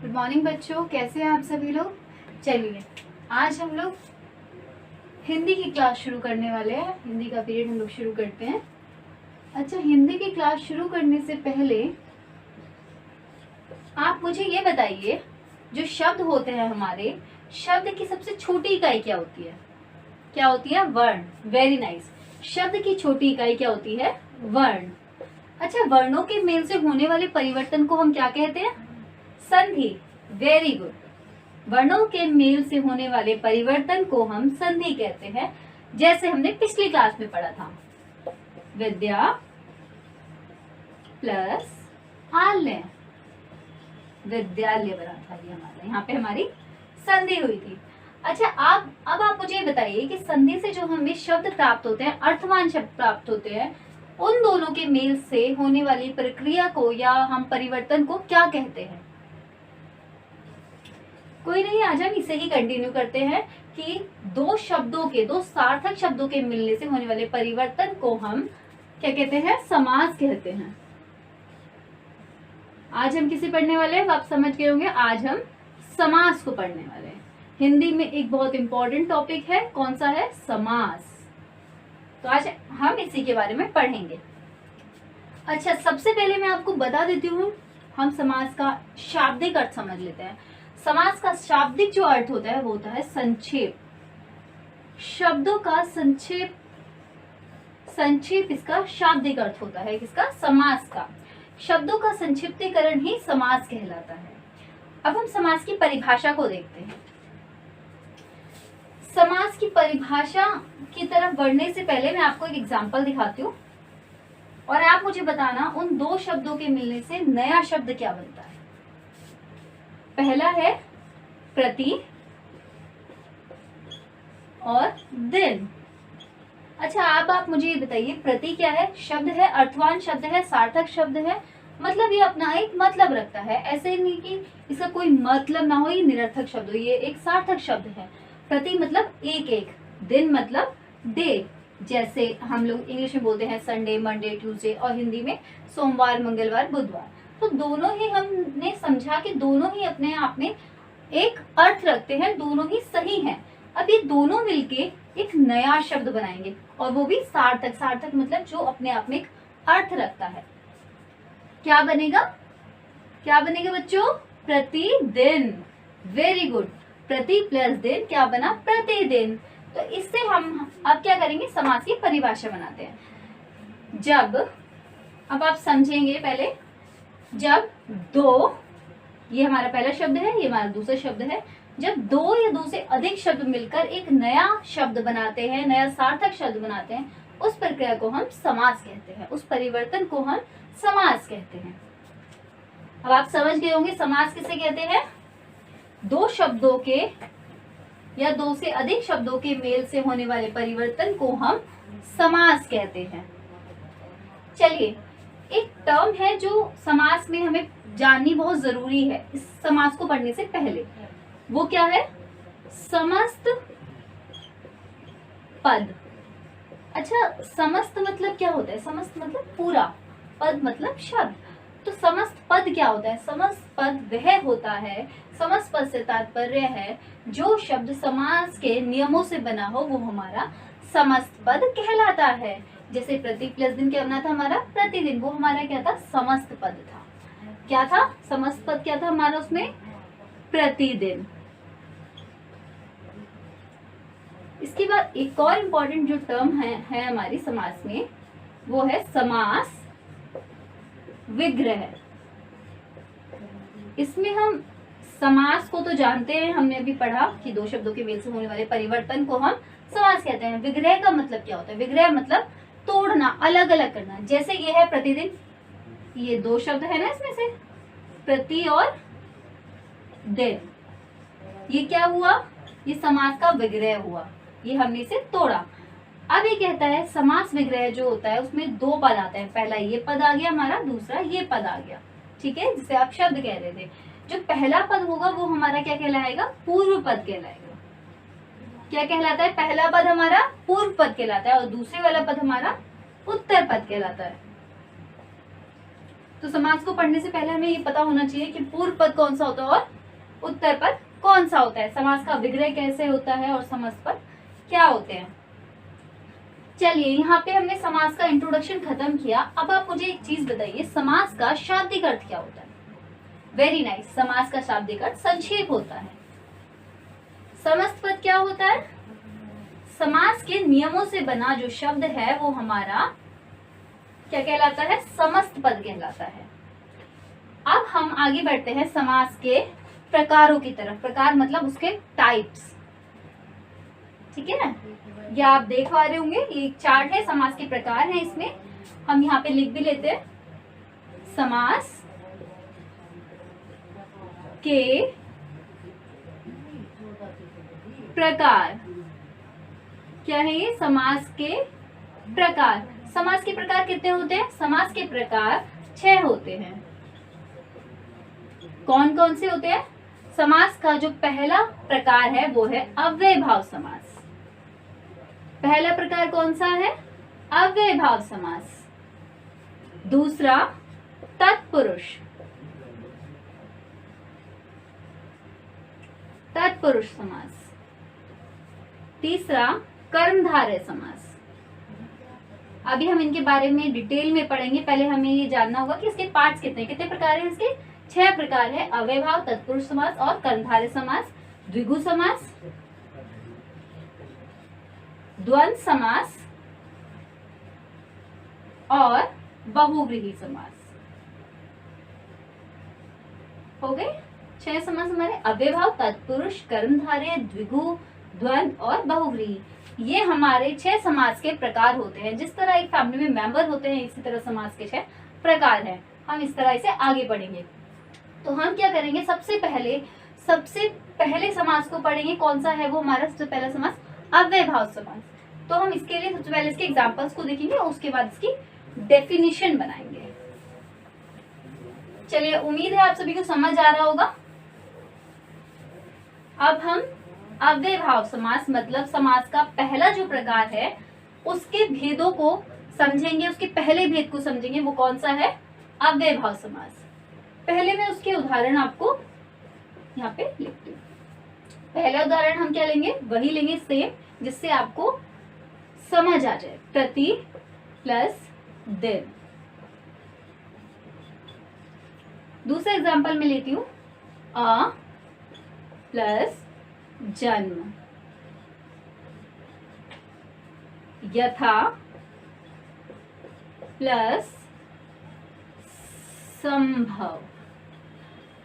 Good morning बच्चों, कैसे हैं आप सभी लोग। चलिए आज हम लोग हिंदी की क्लास शुरू करने वाले हैं। हिंदी का पीरियड हम लोग शुरू करते हैं। अच्छा, हिंदी की क्लास शुरू करने से पहले आप मुझे ये बताइए, जो शब्द होते हैं हमारे, शब्द की सबसे छोटी इकाई क्या होती है? क्या होती है? वर्ण। Very nice. शब्द की छोटी इकाई क्या होती है? वर्ण। अच्छा, वर्णों के मेल से होने वाले परिवर्तन को हम क्या कहते हैं? संधि। Very good. वर्णों के मेल से होने वाले परिवर्तन को हम संधि कहते हैं। जैसे हमने पिछली क्लास में पढ़ा था, विद्या प्लस आल्य, विद्यालय बना था। ये हमारा यहाँ पे हमारी संधि हुई थी। अच्छा, अब आप मुझे बताइए कि संधि से जो हमें शब्द प्राप्त होते हैं, अर्थवान शब्द प्राप्त होते हैं, उन दोनों के मेल से होने वाली प्रक्रिया को या हम परिवर्तन को क्या कहते हैं? कोई नहीं, आज हम इसे ही कंटिन्यू करते हैं कि दो सार्थक शब्दों के मिलने से होने वाले परिवर्तन को हम क्या कहते हैं? समास कहते हैं। आज हम किसे पढ़ने वाले हैं? आप समझ गए होंगे, आज हम समास को पढ़ने वाले हैं। हिंदी में एक बहुत इंपॉर्टेंट टॉपिक है, कौन सा है? समास। तो आज हम इसी के बारे में पढ़ेंगे। अच्छा, सबसे पहले मैं आपको बता देती हूँ, हम समास का शाब्दिक अर्थ समझ लेते हैं। समास का शाब्दिक जो अर्थ होता है वो होता है संक्षेप। शब्दों का संक्षेप इसका शाब्दिक अर्थ होता है। किसका? समास का। शब्दों का संक्षिप्तीकरण ही समास कहलाता है। अब हम समास की परिभाषा को देखते हैं। समास की परिभाषा की तरफ बढ़ने से पहले मैं आपको एक एग्जाम्पल दिखाती हूँ और आप मुझे बताना उन दो शब्दों के मिलने से नया शब्द क्या बनता है। पहला है प्रति और दिन। अच्छा, अब आप मुझे ये बताइए, प्रति क्या है? शब्द है, अर्थवान शब्द है, सार्थक शब्द है, मतलब ये अपना एक मतलब रखता है। ऐसे नहीं कि इसका कोई मतलब ना हो, ये निरर्थक शब्द हो, ये एक सार्थक शब्द है। प्रति मतलब एक एक, दिन मतलब डे, जैसे हम लोग इंग्लिश में बोलते हैं संडे, मंडे, ट्यूसडे, और हिंदी में सोमवार, मंगलवार, बुधवार। तो दोनों ही हमने समझा कि दोनों ही अपने आप में एक अर्थ रखते हैं, दोनों ही सही हैं। अब ये दोनों मिलके एक नया शब्द बनाएंगे और वो भी सार्थक। सार्थक मतलब जो अपने आप में एक अर्थ रखता है। क्या बनेगा? क्या बनेगा बच्चों? प्रतिदिन। Very good. प्रति प्लस दिन क्या बना? प्रतिदिन। तो इससे हम अब क्या करेंगे? समास की परिभाषा बनाते हैं। जब, अब आप समझेंगे पहले, जब दो, ये हमारा पहला शब्द है, ये हमारा दूसरा शब्द है, जब दो या दो से अधिक शब्द मिलकर एक नया शब्द बनाते हैं, नया सार्थक शब्द बनाते हैं, उस प्रक्रिया को हम समास कहते हैं। उस परिवर्तन को हम समास कहते हैं। अब आप समझ गए होंगे समास किसे कहते हैं? दो शब्दों के या दो से अधिक शब्दों के मेल से होने वाले परिवर्तन को हम समास कहते हैं। चलिए, एक टर्म है जो समास में हमें जाननी बहुत जरूरी है इस समास को पढ़ने से पहले। वो क्या है? समस्त पद। अच्छा, समस्त मतलब क्या होता है? समस्त मतलब पूरा, पद मतलब शब्द। तो समस्त पद क्या होता है? समस्त पद वह होता है, समस्त पद से तात्पर्य है जो शब्द समास के नियमों से बना हो, वो हमारा समस्त पद कहलाता है। जैसे प्रति प्लस दिन क्या बना था हमारा? प्रतिदिन। वो हमारा क्या था? समस्त पद था। क्या था? समस्त पद क्या था हमारा उसमें? प्रतिदिन। इसके बाद एक और इम्पोर्टेंट जो टर्म है हमारी समास में, वो है समास विग्रह। इसमें हम समास को तो जानते हैं, हमने अभी पढ़ा कि दो शब्दों के मेल से होने वाले परिवर्तन को हम समास कहते हैं। विग्रह का मतलब क्या होता है? विग्रह मतलब तोड़ना, अलग अलग करना। जैसे ये है प्रतिदिन, ये दो शब्द है ना इसमें से, प्रति और दिन, ये क्या हुआ? ये समास का विग्रह हुआ, ये हमने इसे तोड़ा। अब ये कहता है समास विग्रह जो होता है उसमें दो पद आते हैं। पहला ये पद आ गया हमारा, दूसरा ये पद आ गया, ठीक है, जिसे आप शब्द कह रहे थे। जो पहला पद होगा वो हमारा क्या कहलाएगा? पूर्व पद कहलाएगा। क्या कहलाता है? पहला पद हमारा पूर्व पद कहलाता है और दूसरे वाला पद हमारा उत्तर पद कहलाता है। तो समास को पढ़ने से पहले हमें ये पता होना चाहिए कि पूर्व पद कौन सा होता है और उत्तर पद कौन सा होता है, समास का विग्रह कैसे होता है और समास पद क्या होते हैं। चलिए यहाँ पे हमने समास का इंट्रोडक्शन खत्म किया। अब आप मुझे एक चीज बताइए, समास का शाब्दिक अर्थ क्या होता है। वेरी नाइस, समास का शाब्दिक अर्थ संक्षेप होता है। समस्त पद क्या होता है, समास के नियमों से बना जो शब्द है वो हमारा क्या कहलाता है, समस्त पद कहलाता है। अब हम आगे बढ़ते हैं समास के प्रकारों की तरफ। प्रकार मतलब उसके टाइप्स, ठीक है ना। या आप देख पा रहे होंगे ये एक चार्ट है, समास के प्रकार हैं। इसमें हम यहाँ पे लिख भी लेते हैं, समास के प्रकार। क्या है ये, समास के प्रकार। समास के प्रकार कितने होते हैं, समास के प्रकार 6 होते हैं। कौन कौन से होते हैं, समास का जो पहला प्रकार है वो है अव्यय भाव समास। पहला प्रकार कौन सा है, अव्यय भाव समास। दूसरा तत्पुरुष, तत्पुरुष समास। तीसरा कर्मधारय समास। अभी हम इनके बारे में डिटेल में पढ़ेंगे, पहले हमें ये जानना होगा कि इसके पार्ट्स कितने कितने प्रकार हैं। इसके 6 प्रकार है, अव्यय भाव, तत्पुरुष समास और कर्मधारय समास, द्विगु समास, द्वंद्व समास और बहुव्रीहि समास। हो गए 6 समास हमारे, अव्यय भाव, तत्पुरुष, कर्मधारय, द्विगु, द्वंद्व और बहुव्रीहि। ये हमारे 6 समास के प्रकार होते हैं। जिस तरह एक फैमिली में मेंबर होते हैं इसी तरह समास के 6 प्रकार हैं। हम इस तरह से आगे पढ़ेंगे। तो हम क्या करेंगे, सबसे पहले समास को पढ़ेंगे। कौन सा है वो हमारा सबसे पहला समास, अव्यय भाव समास। तो हम इसके लिए सबसे पहले इसके एग्जांपल्स को देखेंगे और उसके बाद इसकी डेफिनेशन बनाएंगे। चलिए, उम्मीद है आप सभी को समझ आ रहा होगा। अब हम अव्यय भाव समास मतलब समास का पहला जो प्रकार है उसके भेदों को समझेंगे। उसके पहले भेद को समझेंगे, वो कौन सा है, अव्यय भाव समास। पहले मैं उसके उदाहरण आपको यहाँ पे लिखती हूँ। पहला उदाहरण हम क्या लेंगे, वही लेंगे सेम, जिससे आपको समझ आ जाए। प्रति प्लस दिन। दूसरा एग्जांपल में लेती हूँ, अ प्लस जन्म, यथा प्लस संभव।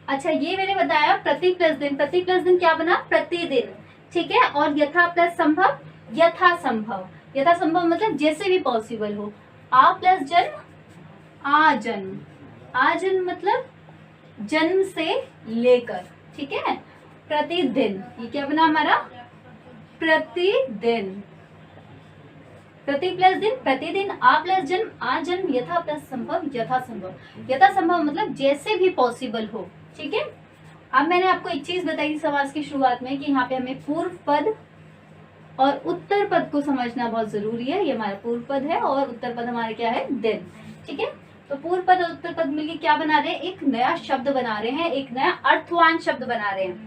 अच्छा, ये मैंने बताया प्रति प्लस दिन। प्रति प्लस दिन क्या बना, प्रतिदिन, ठीक है। और यथा प्लस संभव, यथा संभव। यथा संभव मतलब जैसे भी पॉसिबल हो। आ प्लस जन्म, आजन्म। आजन्म मतलब जन्म से लेकर, ठीक है। प्रतिदिन, ये क्या बना हमारा, प्रतिदिन। प्रति प्लस दिन, प्रतिदिन। आ प्लस जन्म, आजन्म। यथा प्लस संभव, यथा संभव। यथा संभव मतलब जैसे भी पॉसिबल हो, ठीक है। अब मैंने आपको एक चीज बताई समास की शुरुआत में कि यहाँ पे हमें पूर्व पद और उत्तर पद को समझना बहुत जरूरी है। ये हमारा पूर्व पद है और उत्तर पद हमारे क्या है, दिन, ठीक है। तो पूर्व पद और उत्तर पद मिलकर क्या बना रहे हैं, एक नया शब्द बना रहे हैं, एक नया अर्थवान शब्द बना रहे हैं।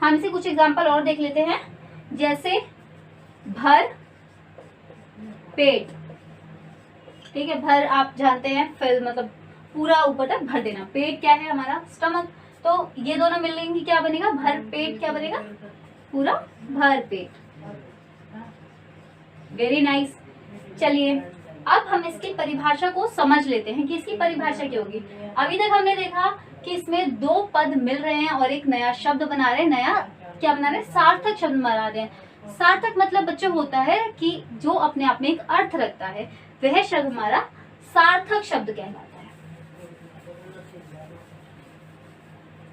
हम इसे कुछ एग्जाम्पल और देख लेते हैं, जैसे भर पेट, ठीक है। भर आप जानते हैं, फिर मतलब पूरा ऊपर तक भर देना। पेट क्या है हमारा, स्टमक। तो ये दोनों मिलेंगे क्या बनेगा, भर पेट क्या बनेगा, पूरा भर पेट। Very nice. चलिए, अब हम इसकी परिभाषा को समझ लेते हैं कि इसकी परिभाषा क्या होगी। अभी तक हमने देखा कि इसमें 2 पद मिल रहे हैं और एक नया शब्द बना रहे हैं। नया क्या बना रहे हैं, सार्थक शब्द बना रहे हैं। सार्थक मतलब बच्चों होता है कि जो अपने आप में एक अर्थ रखता है, वह शब्द हमारा सार्थक शब्द कहलाता है।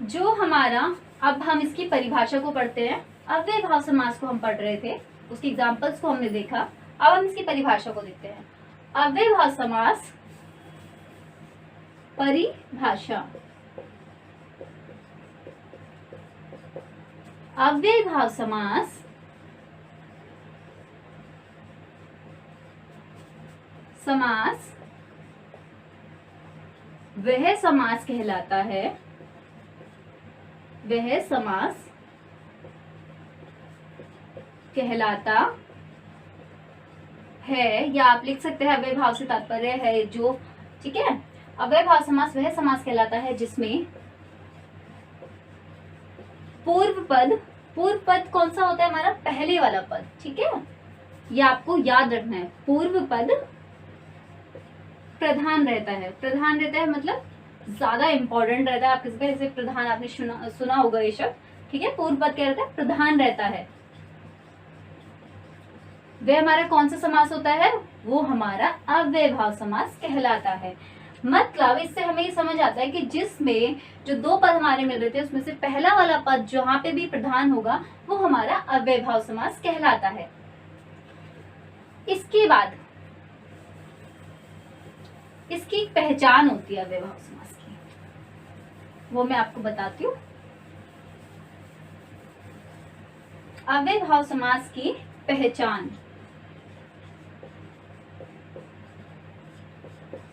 जो हमारा, अब हम इसकी परिभाषा को पढ़ते हैं। अव्यय भाव समास को हम पढ़ रहे थे, उसके एग्जाम्पल्स को हमने देखा। अब हम इसकी परिभाषा को देखते हैं। अव्यय भाव समास परिभाषा। अव्यय भाव समास वह समास कहलाता है, वह समास कहलाता है, या आप लिख सकते हैं अव्यय भाव से तात्पर्य है जो, ठीक है। अव्यय भाव समास वह समास कहलाता है जिसमें पूर्व पद कौन सा होता है हमारा, पहले वाला पद, ठीक है, ये आपको याद रखना है। पूर्व पद प्रधान रहता है मतलब ज्यादा इंपॉर्टेंट रहता है। आप किसी जैसे प्रधान आपने सुना होगा ये शब्द, ठीक है। पूर्व पद क्या रहता है, प्रधान रहता है। वह हमारा कौन सा समास होता है, वो हमारा अव्यय भाव समास कहलाता है। मतलब इससे हमें ये समझ आता है कि जिसमें जो दो पद हमारे मिल रहे थे उसमें से पहला वाला पद जहां पे भी प्रधान होगा वो हमारा अव्यय भाव समास कहलाता है। इसके बाद इसकी एक पहचान होती है अव्यय भाव समास की, वो मैं आपको बताती हूँ। अव्यय भाव समास की पहचान,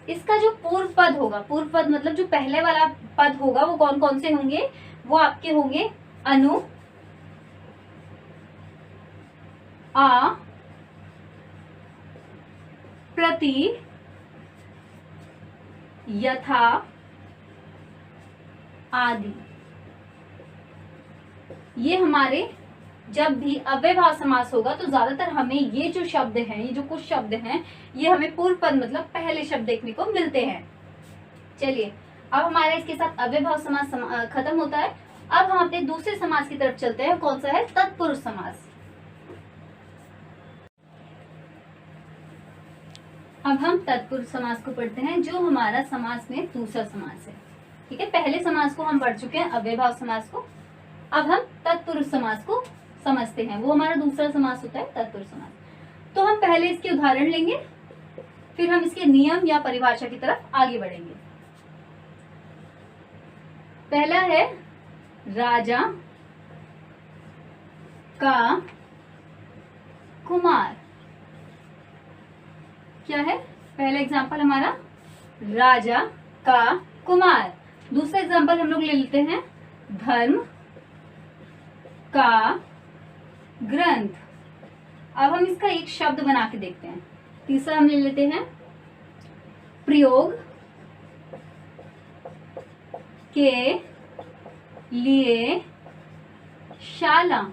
इसका जो पूर्व पद होगा, पूर्व पद मतलब जो पहले वाला पद होगा वो कौन कौन से होंगे, वो आपके होंगे अनु, आ, प्रति, यथा आदि। ये हमारे जब भी अव्यय भाव समास होगा तो ज्यादातर हमें ये जो शब्द हैं, ये जो कुछ शब्द हैं, ये हमें पूर्व पद मतलब पहले शब्द देखने को मिलते हैं। चलिए अब हमारे इसके साथ अव्यय भाव समास खत्म होता है। अब हम अपने दूसरे समास की तरफ चलते हैं, कौन सा है, तत्पुरुष समास। अब हम तत्पुरुष समास को पढ़ते हैं, जो हमारा समास में दूसरा समास है, ठीक है। पहले समास को हम पढ़ चुके हैं, अव्यय भाव समास को। अब हम तत्पुरुष समास को समझते हैं, वो हमारा दूसरा समास होता है तत्पुरुष समास। तो हम पहले इसके उदाहरण लेंगे, फिर हम इसके नियम या परिभाषा की तरफ आगे बढ़ेंगे। पहला है राजा का कुमार। क्या है पहला एग्जाम्पल हमारा, राजा का कुमार। दूसरा एग्जाम्पल हम लोग ले लेते हैं, धर्म का ग्रंथ। अब हम इसका एक शब्द बना के देखते हैं। तीसरा हम ले लेते हैं, प्रयोग के लिए शाला।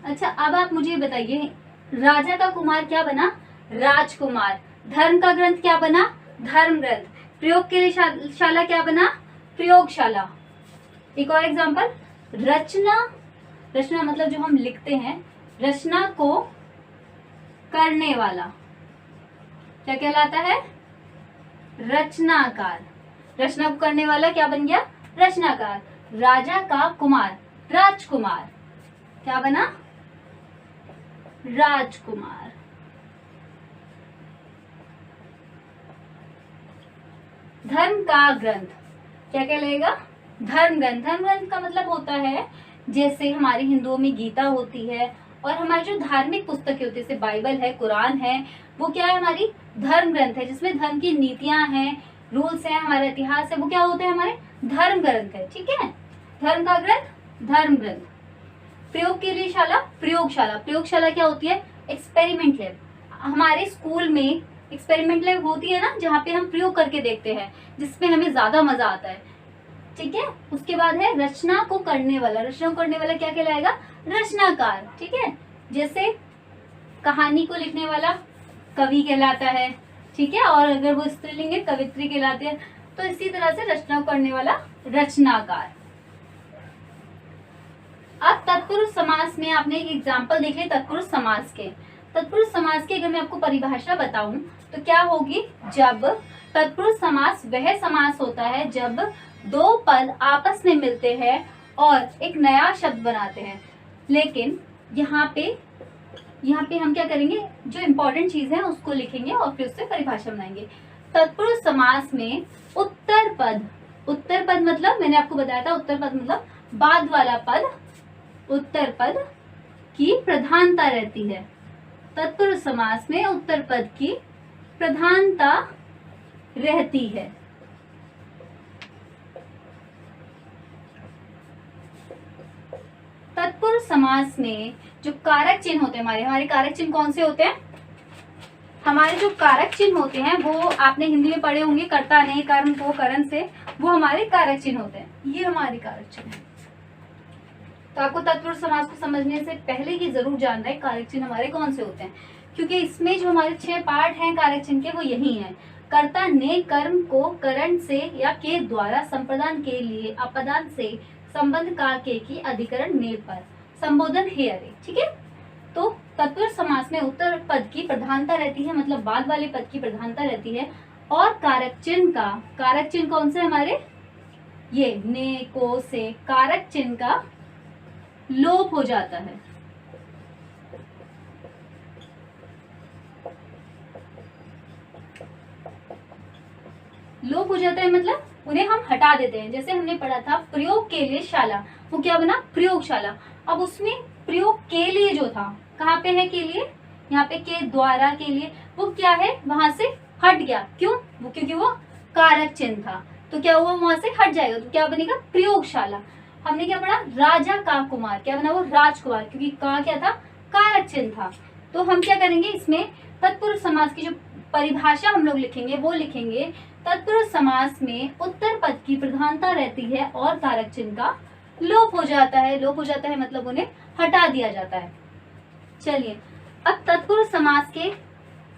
अच्छा अब आप मुझे बताइए, राजा का कुमार क्या बना, राजकुमार। धर्म का ग्रंथ क्या बना, धर्म ग्रंथ। प्रयोग के लिए शाला क्या बना, प्रयोगशाला। एक और एग्जांपल, रचना, रचना मतलब जो हम लिखते हैं, रचना को करने वाला क्या कहलाता है, रचनाकार। रचना को करने वाला क्या बन गया, रचनाकार। राजा का कुमार, राजकुमार, क्या बना, राजकुमार। धर्म का ग्रंथ क्या कहलाएगा, धर्म ग्रंथ। धर्म ग्रंथ का मतलब होता है जैसे हमारे हिंदुओं में गीता होती है और हमारी जो धार्मिक पुस्तकें होती है जैसे बाइबल है, कुरान है, वो क्या है, हमारी धर्म ग्रंथ है, जिसमें धर्म की नीतियां हैं, रूल्स हैं, हमारा इतिहास है, वो क्या होते हैं, हमारे धर्म ग्रंथ है, ठीक है। धर्म का ग्रंथ, धर्म ग्रंथ। प्रयोग के लिए शाला, प्रयोगशाला। प्रयोगशाला क्या होती है, एक्सपेरिमेंट लैब। हमारे स्कूल में एक्सपेरिमेंट लैब होती है ना, जहाँ पे हम प्रयोग करके देखते हैं, जिसमें हमें ज्यादा मजा आता है, ठीक है। उसके बाद है रचना को करने वाला। रचना को करने वाला क्या कहलाएगा, रचनाकार, ठीक है। जैसे कहानी को लिखने वाला कवि कहलाता है, ठीक है, और अगर वो स्त्रीलिंग है कवित्री कहलाते हैं। तो इसी तरह से रचना को करने वाला रचनाकार। अब तत्पुरुष समास में आपने एक एग्जाम्पल देख लिया तत्पुरुष समास के। तत्पुरुष समास की अगर मैं आपको परिभाषा बताऊं तो क्या होगी, जब तत्पुरुष समास वह समास होता है जब दो पद आपस में मिलते हैं और एक नया शब्द बनाते हैं। लेकिन यहाँ पे हम क्या करेंगे, जो इम्पोर्टेंट चीज है उसको लिखेंगे और फिर उससे परिभाषा बनाएंगे। तत्पुरुष समास में उत्तर पद, उत्तर पद मतलब मैंने आपको बताया था, उत्तर पद मतलब बाद वाला पद, उत्तर पद की प्रधानता रहती है। तत्पुरुष समास में उत्तर पद की प्रधानता रहती है, समास में जो कारक चिन्ह होते हैं, हमारे कारक चिन्ह कौन से होते हैं? हमारे जो कारक चिन्ह होते हैं वो आपने हिंदी में पढ़े होंगे, कर्ता ने, कर्म को, करण से, वो हमारे कारक चिन्ह होते हैं। ये हमारे कारक चिन्ह है। तो आपको तत्पुरुष समास को समझने से पहले ही जरूर जानना है कारक चिन्ह हमारे कौन से होते हैं, क्योंकि इसमें जो हमारे 6 पार्ट हैं कारक चिन्ह के वो यही हैं। कर्ता ने कर्म को करण से या के द्वारा संप्रदान के लिए अपदान से संबंध का के की अधिकरण ने पर संबोधन है अरे। ठीक है, तो तत्पुरुष समास में उत्तर पद की प्रधानता रहती है, मतलब बाद वाले पद की प्रधानता रहती है, और कारक चिन्ह कौन से हमारे? ये ने, को से कारक चिन्ह का लोप हो जाता है। लोप हो जाता है मतलब उन्हें हम हटा देते हैं। जैसे हमने पढ़ा था प्रयोग के लिए शाला, वो क्या बना? प्रयोगशाला। अब उसमें प्रयोग के लिए जो था, कहाँ पे है के लिए? यहाँ पे के द्वारा के लिए, वो क्या है? वहां से हट गया। क्यों? क्योंकि वो कारक चिन्ह था, तो क्या हुआ? वहां से हट जाएगा, तो क्या बनेगा? प्रयोगशाला। हमने क्या पढ़ा? राजा का कुमार, क्या बना? वो राजकुमार, क्योंकि का क्या था? कारक चिन्ह था। तो हम क्या करेंगे इसमें? तत्पुरुष समास की जो परिभाषा हम लोग लिखेंगे वो लिखेंगे, तत्पुरुष समास में उत्तर पद की प्रधानता रहती है और कारक चिन्ह का लोप हो जाता है। लोप हो जाता है मतलब उन्हें हटा दिया जाता है। चलिए, अब तत्पुरुष समास के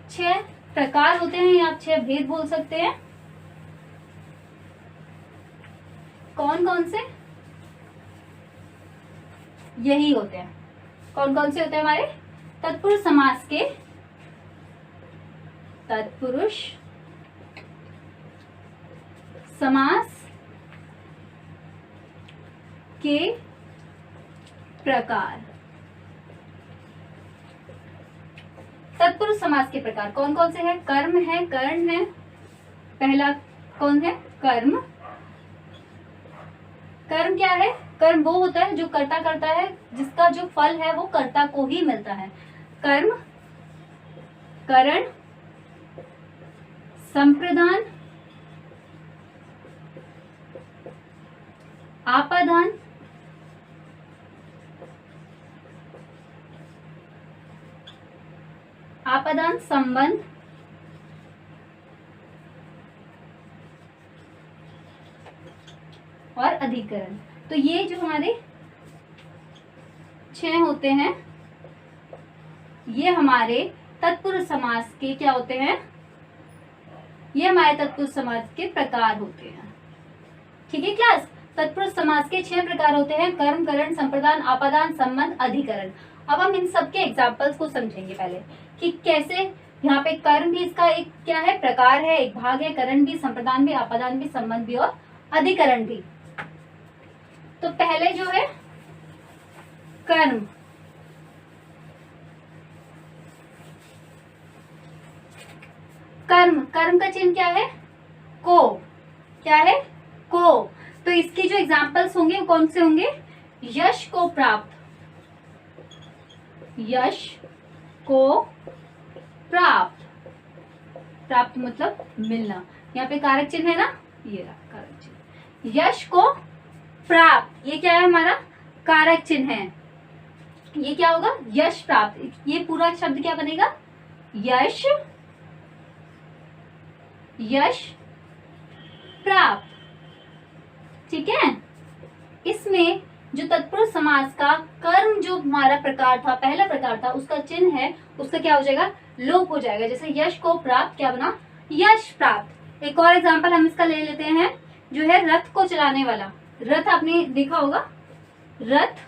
6 प्रकार होते हैं, या आप 6 भेद बोल सकते हैं। कौन कौन से? यही होते हैं। कौन कौन से होते हैं हमारे तत्पुरुष समास के? तत्पुरुष समास के प्रकार। तत्पुरुष समास के प्रकार कौन कौन से हैं? कर्म है, करण है। पहला कौन है? कर्म। कर्म क्या है? कर्म वो होता है जो कर्ता करता है, जिसका जो फल है वो कर्ता को ही मिलता है। कर्म, करण, संप्रदान, आपादान, संबंध, और अधिकरण। तो ये जो हमारे 6 होते हैं, ये हमारे तत्पुरुष समास के क्या होते हैं? ये हमारे तत्पुरुष समास के प्रकार होते हैं। ठीक है क्लास, तत्पुरुष समास के 6 प्रकार होते हैं, कर्म, करण, संप्रदान, आपादान, संबंध, अधिकरण। अब हम इन सबके एग्जाम्पल्स को समझेंगे पहले कि कैसे। यहाँ पे कर्म भी इसका एक क्या है? प्रकार है, एक भाग है। करण भी, संप्रदान भी, आपादान भी, संबंध भी और अधिकरण भी। तो पहले जो है कर्म। कर्म का चिन्ह क्या है? को। क्या है? को। तो इसके जो एग्जाम्पल्स होंगे वो कौन से होंगे? यश को प्राप्त, यश को प्राप्त, प्राप्त मतलब मिलना। यहाँ पे कारक चिन्ह है ना, ये रहा कारक चिन्ह। यश को प्राप्त, ये क्या है? हमारा कारक चिन्ह है। ये क्या होगा? यश प्राप्त। ये पूरा शब्द क्या बनेगा? यश, यश प्राप्त। ठीक है, इसमें जो तत्पुरुष समास का कर्म जो हमारा प्रकार था, पहला प्रकार था, उसका चिन्ह है, उसका क्या हो जाएगा? लोप हो जाएगा। जैसे यश को प्राप्त, क्या बना? यश प्राप्त। एक और एग्जांपल हम इसका ले लेते हैं, जो है रथ को चलाने वाला। रथ आपने देखा होगा, रथ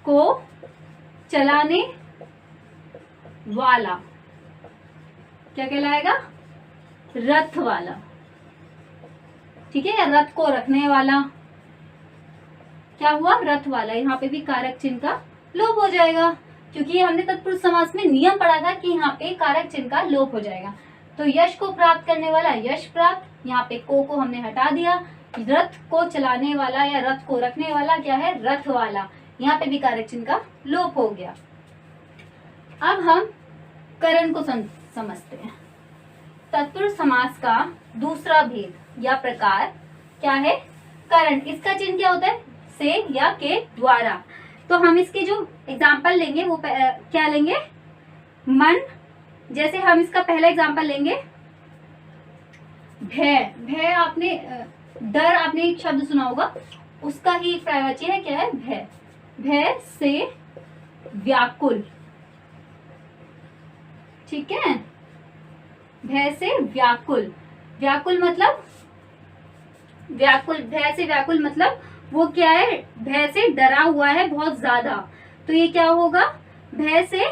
को चलाने वाला क्या कहलाएगा? रथ वाला। ठीक है, या रथ को रखने वाला क्या हुआ? रथ वाला। यहाँ पे भी कारक चिन्ह का लोप हो जाएगा, क्योंकि हमने तत्पुरुष समास में नियम पढ़ा था कि यहाँ पे कारक चिन्ह का लोप हो जाएगा। तो यश को प्राप्त करने वाला यश प्राप्त, यहाँ पे को हमने हटा दिया। रथ को चलाने वाला या रथ को रखने वाला क्या है? रथ वाला। यहाँ पे भी कारक चिन्ह का लोप हो गया। अब हम करण को समझते हैं। तत्पुरुष समास का दूसरा भेद या प्रकार क्या है? करण। इसका चिन्ह क्या होता है? से या के द्वारा। तो हम इसकी जो एग्जाम्पल लेंगे वो क्या लेंगे, मन। जैसे हम इसका पहला एग्जाम्पल लेंगे भय। भय आपने डर, आपने एक शब्द सुना होगा, उसका ही पर्यायवाची है, क्या है, भय। भय से व्याकुल, ठीक है, भय से व्याकुल। व्याकुल मतलब व्याकुल, भय से व्याकुल मतलब वो क्या है, भय से डरा हुआ है बहुत ज्यादा। तो ये क्या होगा, भय से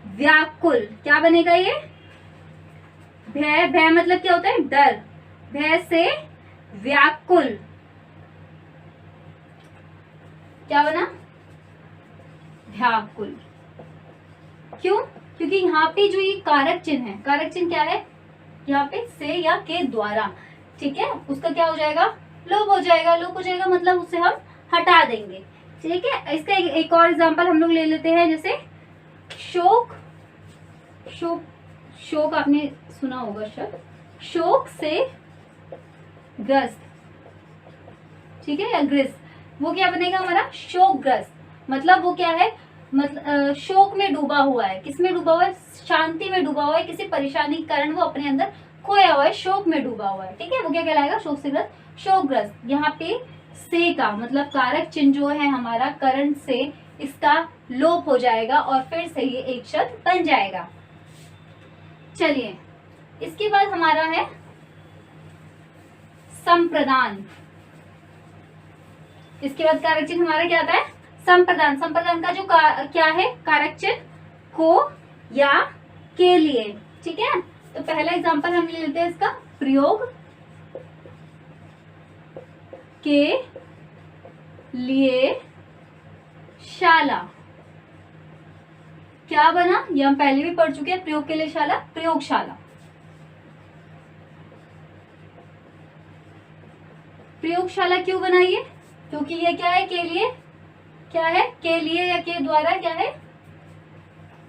व्याकुल। क्या बनेगा ये, भय, भय मतलब क्या होता है, डर। भय से व्याकुल क्या बना, व्याकुल। क्यों, क्योंकि यहाँ पे जो ये कारक चिन्ह है, कारक चिन्ह क्या है, यहाँ पे से या के द्वारा, ठीक है, उसका क्या हो जाएगा, लोप हो जाएगा। लोप हो जाएगा मतलब उसे हम हटा देंगे, ठीक है। इसका एक और एग्जांपल हम लोग ले लेते हैं, जैसे शोक। शोक, शोक आपने सुना होगा शब्द, शोक से ग्रस्त, ठीक है, या ग्रस्त, वो क्या बनेगा हमारा, शोकग्रस्त। मतलब वो क्या है, मतलब शोक में डूबा हुआ है। किसमें डूबा हुआ है, शांति में डूबा हुआ है, किसी परेशानी के कारण वो अपने अंदर खोया हुआ है, शोक में डूबा हुआ है, ठीक है, वो क्या कहलाएगा, शोक से ग्रस्त, शोकग्रस्त। यहाँ पे से का मतलब कारक चिन्ह जो है हमारा करण से, इसका लोप हो जाएगा और फिर से ये एक शब्द बन जाएगा। चलिए, इसके बाद हमारा है संप्रदान। इसके बाद कारक चिन्ह हमारा क्या आता है, संप्रदान। संप्रदान का जो क्या है, कारक चिन्ह को या के लिए, ठीक है। तो पहला एग्जांपल हम ले लेते हैं इसका, प्रयोग के लिए शाला। क्या बना, ये हम पहले भी पढ़ चुके हैं, प्रयोग के लिए शाला, प्रयोगशाला। प्रयोगशाला क्यों बनाइए, क्योंकि ये क्या है, के लिए, क्या है, के लिए या के द्वारा क्या है,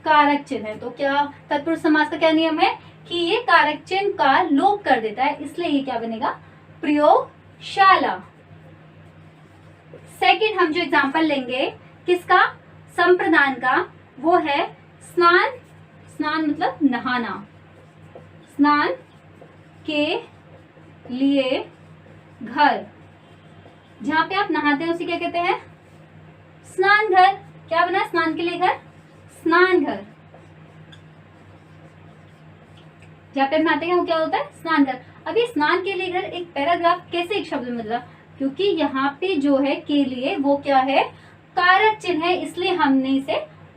कारक चिन्ह है। तो क्या तत्पुरुष समास का क्या नियम है कि ये कारक चिन्ह का लोप कर देता है, इसलिए ये क्या बनेगा, प्रयोगशाला। सेकंड हम जो एग्जांपल लेंगे किसका, संप्रदान का, वो है स्नान। स्नान मतलब नहाना, स्नान के लिए घर। जहां पे आप नहाते हैं उसे क्या कहते हैं, स्नान घर। क्या बना, स्नान के लिए घर, स्नान घर। जहां पे नहाते हैं वो क्या होता है, स्नान घर। अब ये स्नान के लिए घर एक पैराग्राफ कैसे एक शब्द में बदला, क्योंकि यहाँ पे जो है के लिए वो क्या है, कारक चिन्ह है, इसलिए हमने इसे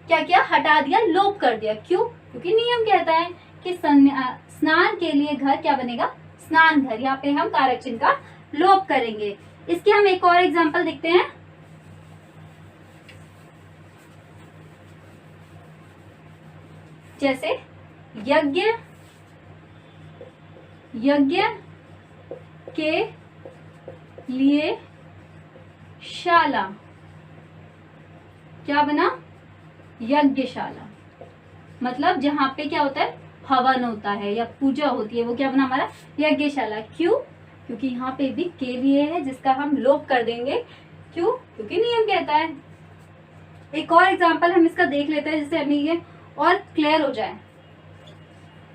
क्या किया, हटा दिया, लोप कर दिया। क्यों, क्योंकि नियम कहता है कि स्नान के लिए घर क्या बनेगा, स्नान घर। यहाँ पे हम कारक चिन्ह का लोप करेंगे। इसके हम एक और एग्जांपल देखते हैं, जैसे यज्ञ। यज्ञ के लिए शाला। क्या बना, यज्ञशाला। मतलब जहां पे क्या होता है, हवन होता है या पूजा होती है, वो क्या बना हमारा, यज्ञशाला। क्यों, क्योंकि यहाँ पे भी के लिए है, जिसका हम लोप कर देंगे। क्यों, क्योंकि नियम कहता है। एक और एग्जांपल हम इसका देख लेते हैं, जिससे हमें ये और क्लियर हो जाए।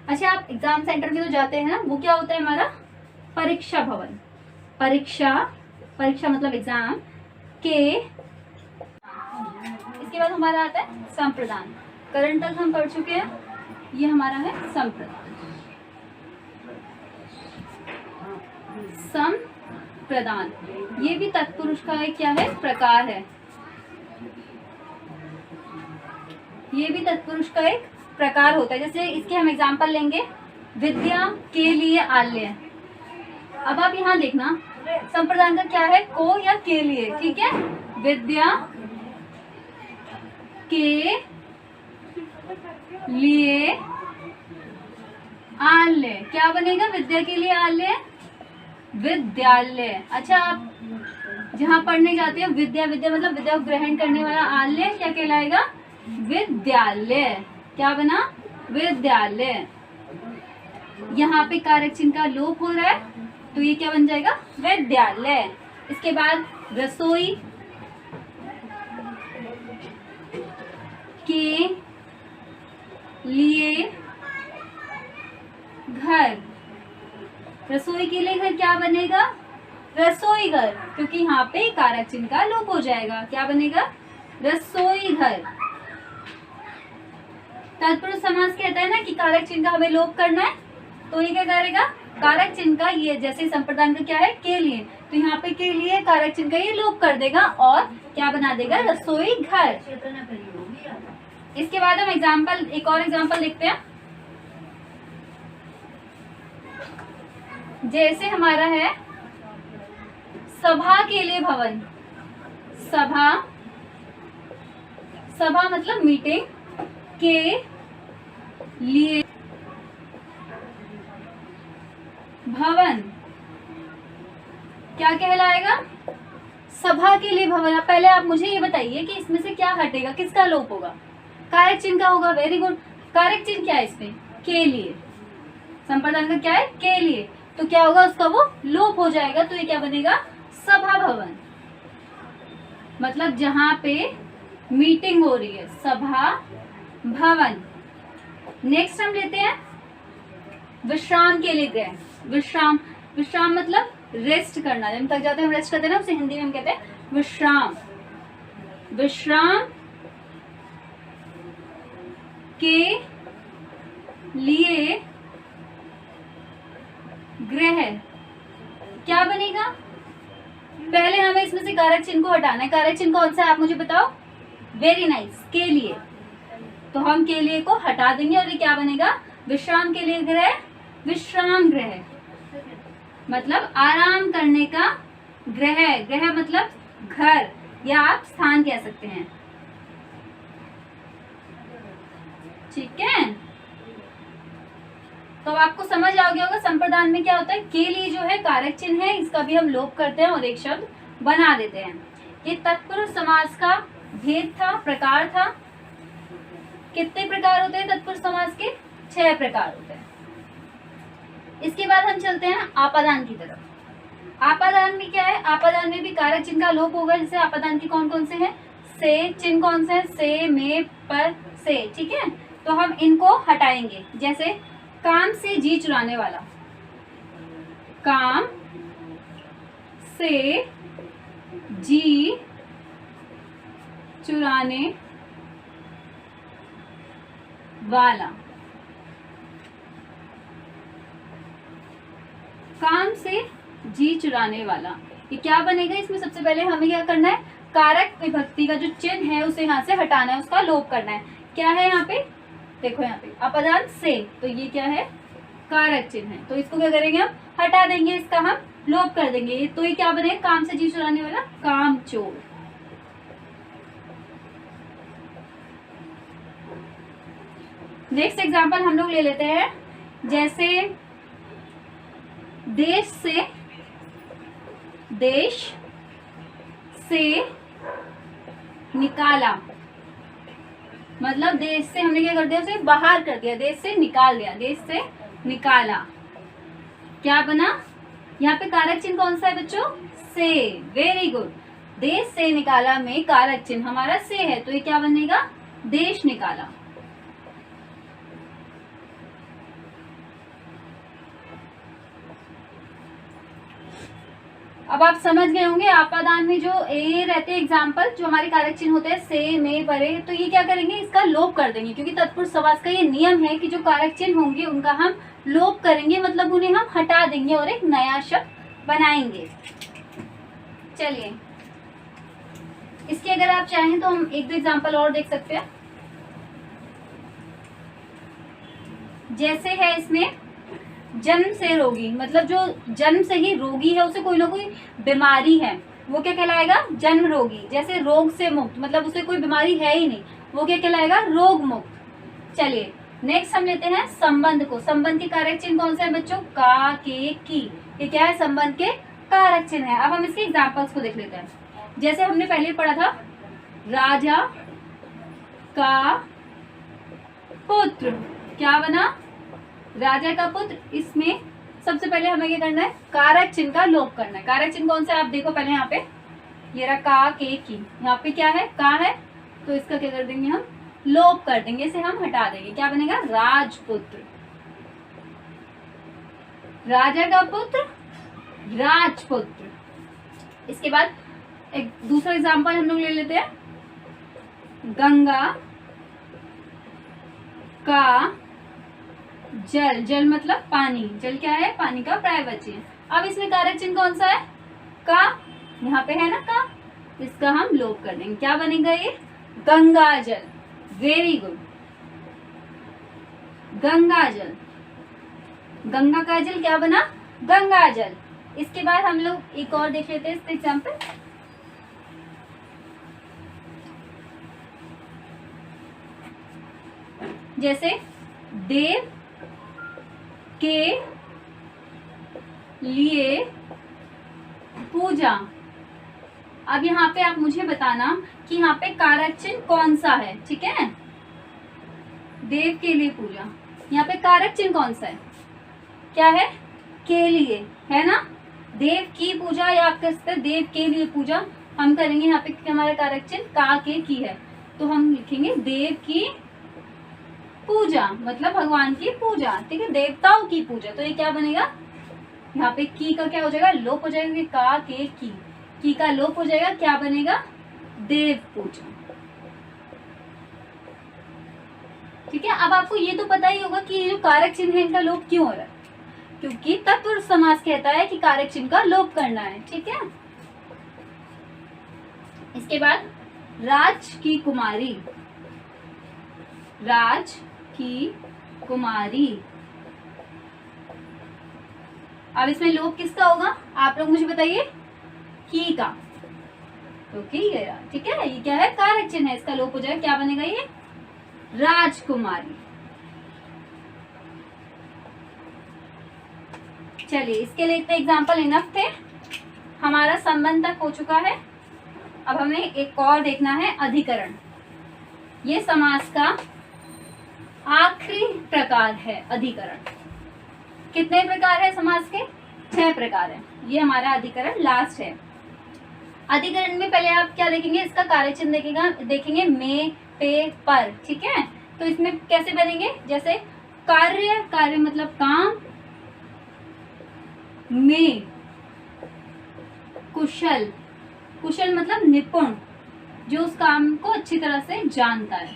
अच्छा, आप एग्जाम सेंटर में तो जाते हैं ना, वो क्या होता है हमारा, परीक्षा भवन। परीक्षा, परीक्षा मतलब एग्जाम के। इसके बाद हमारा आता है संप्रदान। करण तक हम पढ़ चुके हैं, ये हमारा है संप्रदान। संप्रदान ये भी तत्पुरुष का एक क्या है, प्रकार है। ये भी तत्पुरुष का एक प्रकार होता है। जैसे इसके हम एग्जांपल लेंगे, विद्या के लिए आल्य। अब आप यहाँ देखना, संप्रदान का क्या है, को या के लिए, ठीक है। विद्या के लिए आल्य, क्या बनेगा, विद्या के लिए आल्य, विद्यालय। अच्छा, आप जहाँ पढ़ने जाते हैं, विद्या, विद्या मतलब विद्या को ग्रहण करने वाला, आल्य क्या कहलाएगा, विद्यालय। क्या बना, विद्यालय। यहाँ पे कारक चिन्ह का लोप हो रहा है, तो ये क्या बन जाएगा, विद्यालय। इसके बाद रसोई, के लिए घर, रसोई के लिए घर क्या बनेगा? रसोई घर, क्योंकि यहाँ पे कारक चिन्ह का लोप हो जाएगा। क्या बनेगा? रसोई घर। तत्पुरुष समास कहता है ना कि कारक चिन्ह का हमें लोप करना है, तो ये क्या करेगा? कारक चिन्ह का ये जैसे संप्रदान का क्या है? के लिए, तो यहाँ पे के लिए कारक चिन्ह का ये लोप कर देगा और क्या बना देगा? रसोई घर। इसके बाद हम एक और एग्जाम्पल देखते हैं। जैसे हमारा है सभा के लिए भवन। सभा मतलब मीटिंग, के लिए भवन क्या कहलाएगा? सभा के लिए भवन। अब पहले आप मुझे ये बताइए कि इसमें से क्या हटेगा, किसका लोप होगा? कारक चिन्ह का होगा। Very good. कारक चिन्ह क्या है इसमें? के लिए। संप्रदान का क्या है? के लिए, तो क्या होगा? उसका वो लोप हो जाएगा, तो ये क्या बनेगा? सभा भवन। मतलब जहां पे मीटिंग हो रही है, सभा भवन। नेक्स्ट हम लेते हैं विश्राम के लिए गृह। विश्राम मतलब रेस्ट करना। जब तक जाते हैं हम रेस्ट करते हैं ना, उसे हिंदी में हम कहते हैं विश्राम। विश्राम के लिए गृह क्या बनेगा? पहले हमें इसमें से कारक चिन्ह को हटाना है। कारक चिन्ह कौन सा है आप मुझे बताओ? वेरी नाइस, के लिए। तो हम के लिए को हटा देंगे और ये क्या बनेगा? विश्राम के लिए गृह, विश्राम गृह मतलब आराम करने का गृह। गृह मतलब घर या आप स्थान कह सकते हैं। ठीक है, तो आपको समझ आ गया होगा संप्रदान में क्या होता है। के लिए जो है कारक चिन्ह है, इसका भी हम लोप करते हैं और एक शब्द बना देते हैं। ये तत्पुरुष समास का भेद था, प्रकार था। कितने प्रकार होते हैं तत्पुरुष समास के? 6 प्रकार होते हैं। इसके बाद हम चलते हैं आपादान की तरफ। आपादान में क्या है? आपादान में भी कारक चिन्ह का लोप होगा। जैसे आपादान के कौन कौन से हैं? से चिन्ह कौन से हैं? से, में, पर, से। ठीक है, तो हम इनको हटाएंगे। जैसे काम से जी चुराने वाला, काम से जी चुराने वाला। काम से जी चुराने वाला, ये क्या बनेगा? इसमें सबसे पहले हमें क्या करना है? कारक विभक्ति का जो चिन्ह है उसे यहाँ से हटाना है, उसका लोप करना है। क्या है यहाँ पे? देखो यहाँ पे अपदान से, तो ये क्या है? कारक चिन्ह है, तो इसको क्या करेंगे? हम हटा देंगे, इसका हम लोप कर देंगे। तो ये क्या बनेगा? काम से जी चुराने वाला, काम चोर। नेक्स्ट एग्जाम्पल हम लोग ले लेते हैं। जैसे देश से निकाला, मतलब देश से हमने क्या कर दिया? उसे बाहर कर दिया, देश से निकाल दिया। देश से निकाला क्या बना? यहाँ पे कारक चिन्ह कौन सा है बच्चों? से। Very good. देश से निकाला में कारक चिन्ह हमारा से है, तो ये क्या बनेगा? देश निकाला। अब आप समझ गए होंगे आपादान में जो ए रहते हैं एग्जाम्पल, जो हमारे कारक चिन्ह होते हैं से, में, परे, तो ये क्या करेंगे? इसका लोप कर देंगे, क्योंकि तत्पुरुष समास का ये नियम है कि जो कारक चिन्ह होंगे उनका हम लोप करेंगे, मतलब उन्हें हम हटा देंगे और एक नया शब्द बनाएंगे। चलिए, इसके अगर आप चाहें तो हम एक दो एग्जाम्पल और देख सकते हैं। जैसे है इसमें जन्म से रोगी, मतलब जो जन्म से ही रोगी है, उसे कोई ना कोई बीमारी है, वो क्या कहलाएगा? जन्म रोगी। जैसे रोग से मुक्त, मतलब उसे कोई बीमारी है ही नहीं, वो क्या कहलाएगा? रोग मुक्त। चलिए नेक्स्ट हम लेते हैं संबंध को। संबंध के कारक चिन्ह कौन से हैं बच्चों? का, के, की। ये क्या है? संबंध के कारक चिन्ह है। अब हम इसके एग्जाम्पल्स को देख लेते हैं। जैसे हमने पहले पढ़ा था, राजा का पुत्र क्या बना? राजा का पुत्र। इसमें सबसे पहले हमें क्या करना है? कारक चिन्ह का लोप करना है। कारक चिन्ह कौन सा है? आप देखो पहले यहाँ पे, ये रहा का, के, की। यहाँ पे क्या है? का है, तो इसका क्या कर देंगे हम? लोप कर देंगे, इसे हम हटा देंगे, क्या बनेगा? राजपुत्र। राजा का पुत्र राजपुत्र। इसके बाद एक दूसरा एग्जांपल हम लोग ले लेते हैं, गंगा का जल। जल मतलब पानी, जल क्या है? पानी का पर्यायवाची है। अब इसमें कारक चिन्ह कौन सा है? का, यहाँ पे है ना का, इसका हम लोप कर देंगे, क्या बनेगा ये? गंगा जल। वेरी गुड, गंगा जल। गंगा का जल क्या बना? गंगा जल। इसके बाद हम लोग एक और देख लेते हैं इसका एग्जाम्पल, जैसे देव के लिए पूजा। अब यहाँ पे आप मुझे बताना कि यहाँ पे कारक चिन्ह कौन सा है, ठीक है? देव के लिए पूजा, यहाँ पे कारक चिन्ह कौन सा है? क्या है? के लिए, है ना? देव की पूजा या आप कह सकते हैं देव के लिए पूजा। हम करेंगे यहाँ पे हमारा कारक चिन्ह का के की है, तो हम लिखेंगे देव की पूजा, मतलब भगवान की पूजा, ठीक है? देवताओं की पूजा। तो ये क्या बनेगा? यहाँ पे की का क्या हो जाएगा? लोप हो जाएगा, का के की का लोप हो जाएगा, क्या बनेगा? देव पूजा, ठीक है? अब आपको ये तो पता ही होगा कि ये जो कारक चिन्ह है इनका लोप क्यों हो रहा है, क्योंकि तत्पुरुष समास कहता है कि कारक चिन्ह का लोप करना है, ठीक है? इसके बाद राज की कुमारी। राज की कुमारी, अब इसमें लोप किसका होगा? आप लोग मुझे बताइए। की का, तो की गया, ठीक है? ये क्या है? कारक चिन्ह है, इसका लोप हो जाएगा, क्या बनेगा ये? राजकुमारी। चलिए इसके लिए इतने एग्जाम्पल इनफ थे, हमारा संबंध तक हो चुका है। अब हमें एक और देखना है, अधिकरण। ये समास का आखिरी प्रकार है, अधिकरण। कितने प्रकार है समास के? 6 प्रकार है। ये हमारा अधिकरण लास्ट है। अधिकरण में पहले आप क्या देखेंगे? इसका कारक चिन्ह देखेंगे में, पे, पर, ठीक है? तो इसमें कैसे बनेंगे? जैसे कार्य, कार्य मतलब काम, में कुशल, कुशल मतलब निपुण, जो उस काम को अच्छी तरह से जानता है।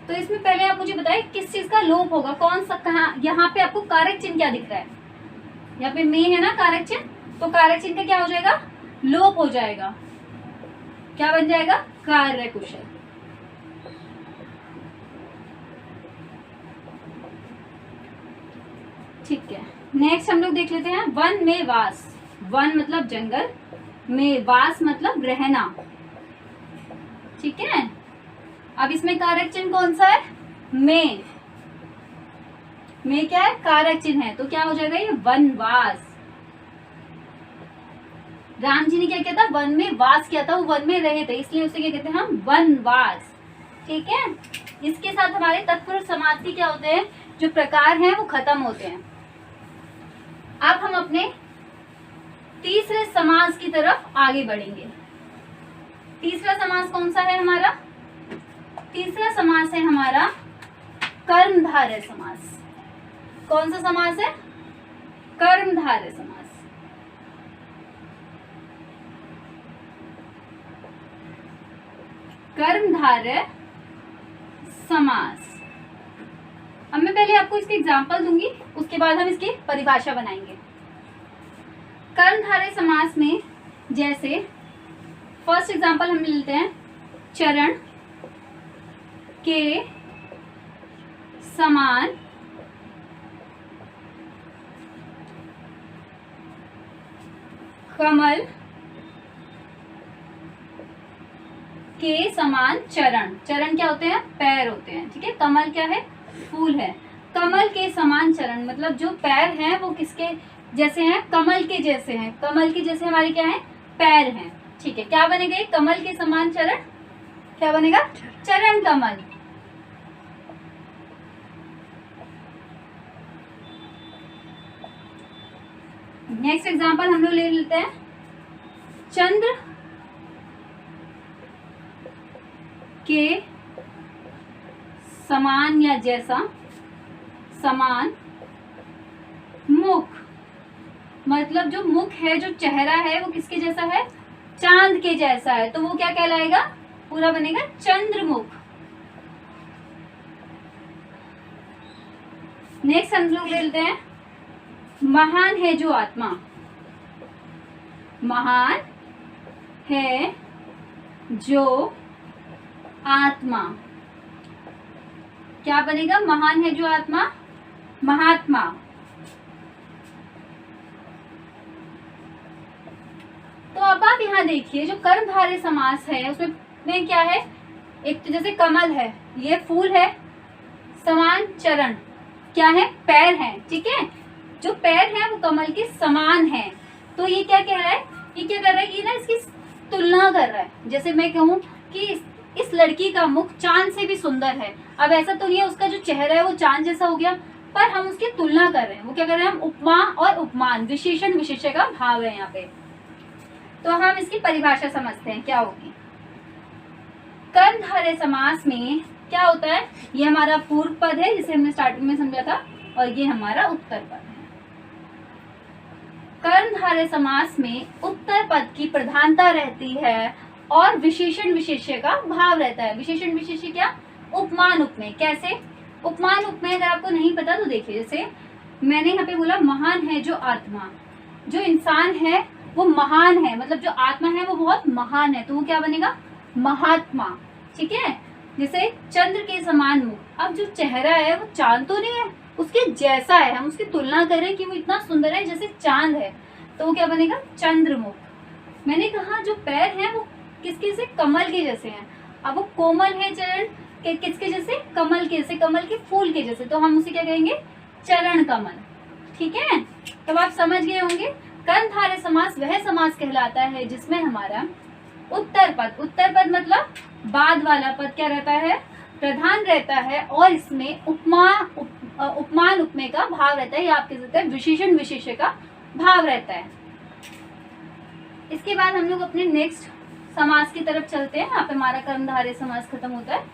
तो इसमें पहले आप मुझे बताइए किस चीज का लोप होगा, कौन सा, कहाँ? यहाँ पे आपको कारक चिन्ह क्या दिख रहा है? यहाँ पे में है ना कारक चिन्ह, तो कारक चिन्ह का क्या हो जाएगा? लोप हो जाएगा, क्या बन जाएगा? कार्य कुशल। ठीक है, नेक्स्ट हम लोग देख लेते हैं, वन में वास। वन मतलब जंगल, में वास मतलब रहना, ठीक है? अब इसमें कारक चिन्ह कौन सा है? में क्या है? कारक चिन्ह है, तो क्या हो जाएगा ये? वनवास। राम जी ने क्या किया था? वन में वास किया था, वो वन में रहे थे, इसलिए उसे क्या कहते हैं हम? वनवास, ठीक है? इसके साथ हमारे तत्पुरुष समास के क्या होते हैं, जो प्रकार हैं वो खत्म होते हैं। अब हम अपने तीसरे समास की तरफ आगे बढ़ेंगे। तीसरा समास कौन सा है हमारा? तीसरा समास है हमारा कर्मधारय समास। कौन सा समास है? कर्मधारय समास। कर्मधारय समास। अब मैं पहले आपको इसके एग्जाम्पल दूंगी, उसके बाद हम इसकी परिभाषा बनाएंगे। कर्मधारय समास में जैसे फर्स्ट एग्जाम्पल हम लेते हैं, चरण के समान कमल के समान चरण। चरण क्या होते हैं? पैर होते हैं, ठीक है? कमल क्या है? फूल है। कमल के समान चरण मतलब जो पैर हैं वो किसके जैसे हैं? कमल के जैसे हैं। कमल के जैसे हमारे क्या है? पैर हैं, ठीक है? क्या बनेगा? कमल के समान चरण क्या बनेगा? चरण कमल। नेक्स्ट एग्जांपल हम लोग ले लेते हैं, चंद्र के समान या जैसा, समान मुख, मतलब जो मुख है, जो चेहरा है वो किसके जैसा है, चांद के जैसा है, तो वो क्या कहलाएगा, पूरा बनेगा चंद्रमुख। नेक्स्ट हम लोग ले लेते हैं महान है जो आत्मा, महान है जो आत्मा, क्या बनेगा, महान है जो आत्मा, महात्मा। तो अब आप यहाँ देखिए जो कर्मधारय समास है उसमें क्या है, एक तो जैसे कमल है, ये फूल है, समान चरण क्या है, पैर हैं, ठीक है, जो पैर हैं वो कमल के समान हैं, तो ये क्या कह रहा है, ये क्या कर रहा है, ये ना इसकी तुलना कर रहा है। जैसे मैं कहूँ कि इस लड़की का मुख चांद से भी सुंदर है, अब ऐसा तो नहीं है उसका जो चेहरा है वो चांद जैसा हो गया, पर हम उसकी तुलना कर रहे हैं, वो क्या कर रहे हैं, हम उपमा और उपमान, विशेषण विशेष्य का भाव है यहाँ पे। तो हम इसकी परिभाषा समझते हैं क्या होगी। कर्मधारय समास में क्या होता है, ये हमारा पूर्व पद है जिसे हमने स्टार्टिंग में समझा था, और ये हमारा उत्तर पद है। कर्मधारय समास में उत्तर पद की प्रधानता रहती है और विशेषण विशेष्य का भाव रहता है। विशेषण विशेष्य क्या, उपमान उपमेय। कैसे, उपमान उपमेय अगर आपको नहीं पता तो देखिए, जैसे मैंने यहाँ पे बोला महान है जो आत्मा, जो इंसान है वो महान है, मतलब जो आत्मा है वो बहुत महान है, तो वो क्या बनेगा, महात्मा, ठीक है। जैसे चंद्र के समान मुख, अब जो चेहरा है वो चांद तो नहीं है, उसके जैसा है, हम उसकी तुलना करें कि वो इतना सुंदर है जैसे चांद है, तो वो क्या बनेगा, चंद्रमुख। मैंने कहा जो पैर हैं वो किसके से, कमल के जैसे हैं, अब वो कोमल है चरण किसके जैसे, कमल के जैसे, कमल के फूल के जैसे, तो हम उसे क्या कहेंगे, चरण कमल, ठीक है। तब आप समझ गए होंगे कर्मधारय समास वह समास कहलाता है जिसमें हमारा उत्तर पद मतलब बाद वाला पद क्या रहता है, प्रधान रहता है, और इसमें उपमान उपमेय का भाव रहता है, या आप कह सकते हैं विशेषण विशेष्य का भाव रहता है। इसके बाद हम लोग अपने नेक्स्ट समास की तरफ चलते हैं। यहाँ पे हमारा कर्मधारय समास खत्म होता है।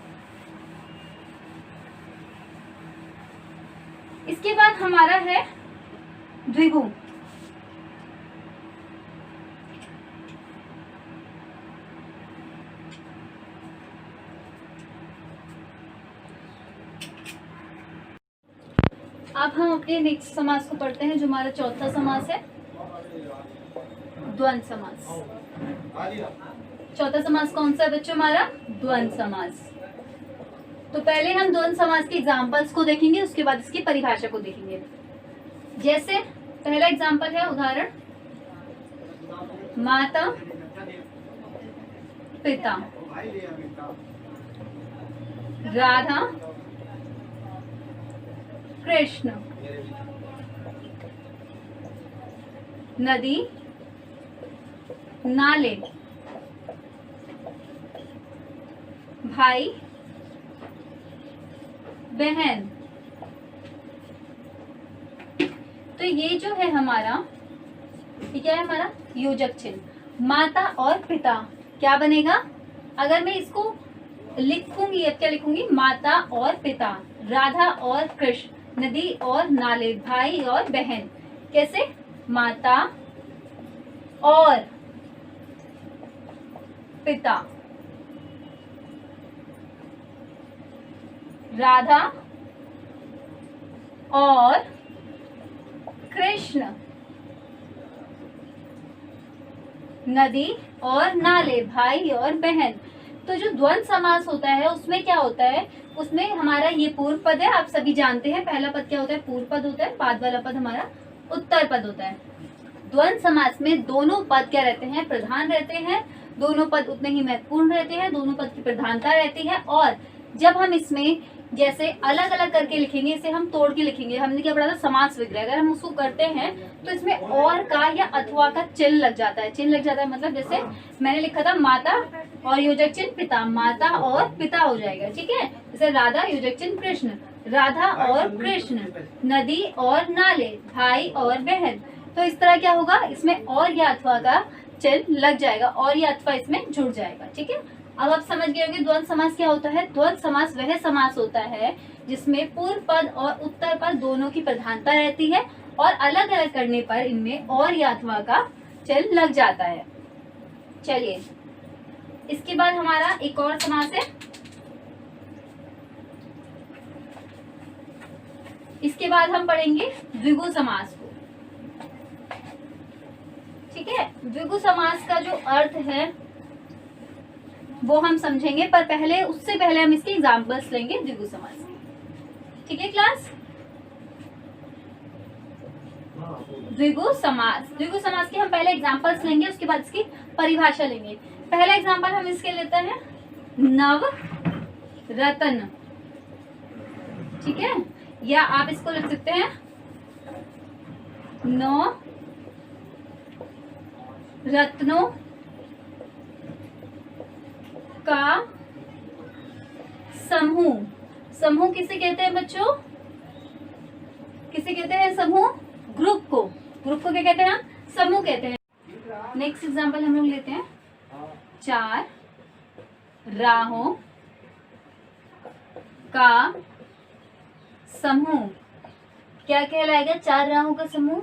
इसके बाद हमारा है द्विगु। अब हम अपने नेक्स्ट समास को पढ़ते हैं, जो हमारा चौथा समास है, द्वंद्व समास। चौथा समास कौन सा है बच्चों, हमारा द्वंद्व समास। तो पहले हम द्वंद्व समास के एग्जांपल्स को देखेंगे, उसके बाद इसकी परिभाषा को देखेंगे। जैसे पहला एग्जांपल है, उदाहरण, माता पिता, राधा कृष्ण, नदी नाले, भाई बहन। तो ये जो है हमारा, ये क्या है, हमारा योजक चिन्ह। माता और पिता क्या बनेगा, अगर मैं इसको लिखूंगी, अब क्या लिखूंगी, माता और पिता, राधा और कृष्ण, नदी और नाले, भाई और बहन। कैसे, माता और पिता, राधा और कृष्ण, नदी और नाले, भाई और बहन। तो जो द्वंद्व समास होता है उसमें क्या होता है, उसमें हमारा ये पूर्व पद है, आप सभी जानते हैं। पहला पद क्या होता है, पूर्व पद होता है, बाद वाला पद हमारा उत्तर पद होता है। द्वंद्व समास में दोनों पद क्या रहते हैं, प्रधान रहते हैं, दोनों पद उतने ही महत्वपूर्ण रहते हैं, दोनों पद की प्रधानता रहती है। और जब हम इसमें जैसे अलग अलग करके लिखेंगे, इसे हम तोड़ के लिखेंगे, हमने क्या पढ़ा था, समास विग्रह, अगर हम उसको करते हैं तो इसमें और का या अथवा का चिन्ह लग जाता है। चिन्ह लग जाता है मतलब जैसे मैंने लिखा था माता और योजक चिन्ह पिता, माता और पिता हो जाएगा, ठीक है। जैसे राधा, योजक चिन्ह कृष्ण, राधा और कृष्ण, नदी और नाले, भाई और बहन। तो इस तरह क्या होगा, इसमें और या अथवा का चिन्ह लग जाएगा, और या अथवा इसमें जुड़ जाएगा, ठीक है। अब आप समझ गए होंगे द्वंद्व समास क्या होता है। द्वंद्व समास वह समास होता है जिसमें पूर्व पद और उत्तर पद दोनों की प्रधानता रहती है और अलग अलग करने पर इनमें और या अथवा का चल लग जाता है। चलिए, इसके बाद हमारा एक और समास है। इसके बाद हम पढ़ेंगे द्विगु समास को। ठीक है, द्विगु समास का जो अर्थ है वो हम समझेंगे, पर पहले उससे पहले हम इसके एग्जांपल्स लेंगे द्विगु समास के। ठीक है क्लास। द्विगु समास के हम पहले एग्जांपल्स लेंगे, उसके बाद इसकी परिभाषा लेंगे। पहला एग्जांपल हम इसके लेते हैं नव रतन। ठीक है, या आप इसको लिख सकते हैं नौ रत्नों का समूह। समूह किसे कहते हैं बच्चों? किसे कहते हैं समूह? ग्रुप को क्या कहते हैं? समूह कहते हैं। नेक्स्ट एग्जांपल हम लोग लेते हैं 4 राहों का समूह। क्या कहलाएगा? 4 राहों का समूह।